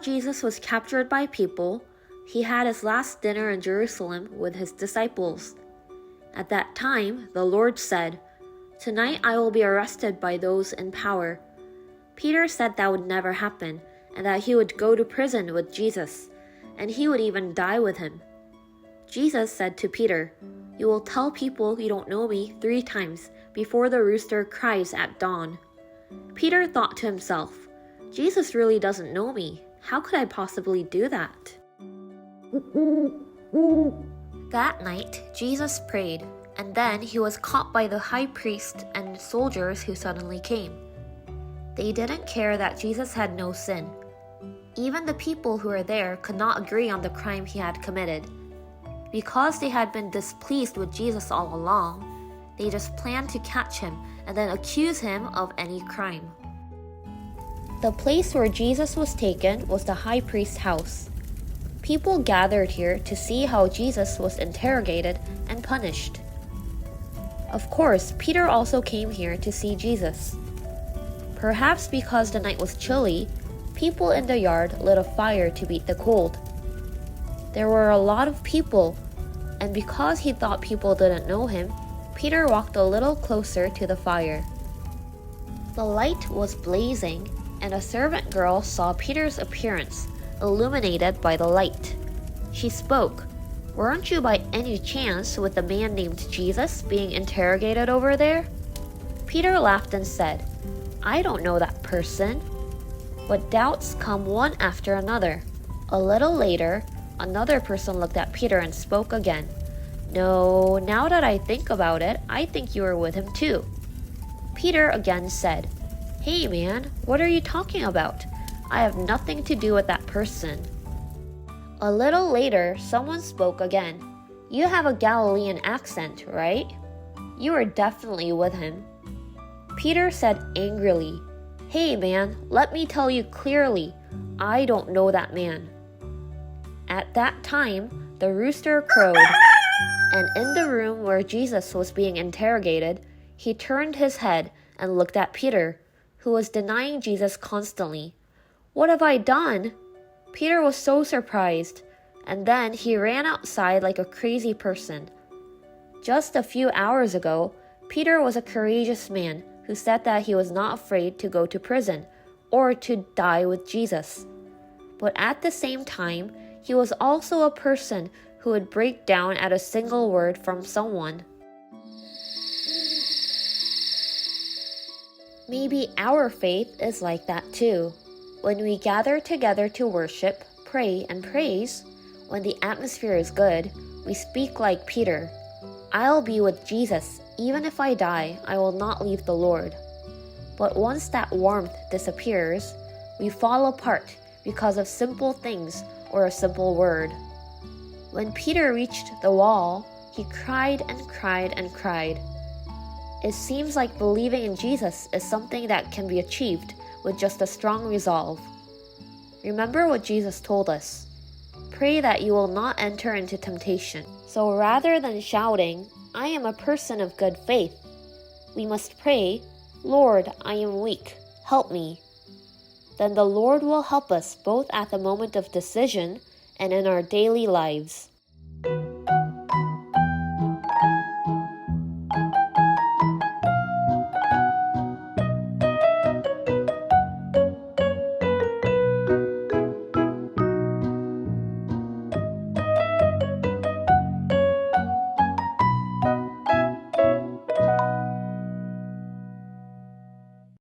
Jesus was captured by people, he had his last dinner in Jerusalem with his disciples. At that time, the Lord said, "Tonight I will be arrested by those in power." Peter said that would never happen, and that he would go to prison with Jesus, and he would even die with him. Jesus said to Peter, "You will tell people you don't know me 3 times before the rooster cries at dawn." Peter thought to himself, "Jesus really doesn't know me. How could I possibly do that?" That night, Jesus prayed, and then he was caught by the high priest and soldiers who suddenly came. They didn't care that Jesus had no sin. Even the people who were there could not agree on the crime he had committed. Because they had been displeased with Jesus all along, they just planned to catch him and then accuse him of any crime. The place where Jesus was taken was the high priest's house. People gathered here to see how Jesus was interrogated and punished. Of course, Peter also came here to see Jesus. Perhaps because the night was chilly, people in the yard lit a fire to beat the cold. There were a lot of people, and because he thought people didn't know him, Peter walked a little closer to the fire. The light was blazing, and a servant girl saw Peter's appearance, illuminated by the light. She spoke, "Weren't you by any chance with the man named Jesus being interrogated over there?" Peter laughed and said, "I don't know that person." But doubts come one after another. A little later, another person looked at Peter and spoke again. "No, now that I think about it, I think you were with him too." Peter again said, "Hey man, what are you talking about? I have nothing to do with that person." A little later, someone spoke again. "You have a Galilean accent, right? You were definitely with him." Peter said angrily, "Hey man, let me tell you clearly, I don't know that man." At that time, the rooster crowed, and in the room where Jesus was being interrogated, he turned his head and looked at Peter, who was denying Jesus constantly. "What have I done?" Peter was so surprised, and then he ran outside like a crazy person. Just a few hours ago, Peter was a courageous man who said that he was not afraid to go to prison or to die with Jesus. But at the same time, he was also a person who would break down at a single word from someone. Maybe our faith is like that too. When we gather together to worship, pray, and praise, when the atmosphere is good, we speak like Peter. "I'll be with Jesus. Even if I die, I will not leave the Lord." But once that warmth disappears, we fall apart because of simple things or a simple word. When Peter reached the wall, he cried and cried and cried. It seems like believing in Jesus is something that can be achieved with just a strong resolve. Remember what Jesus told us. Pray that you will not enter into temptation. So rather than shouting, "I am a person of good faith," we must pray, "Lord, I am weak. Help me." Then the Lord will help us both at the moment of decision and in our daily lives.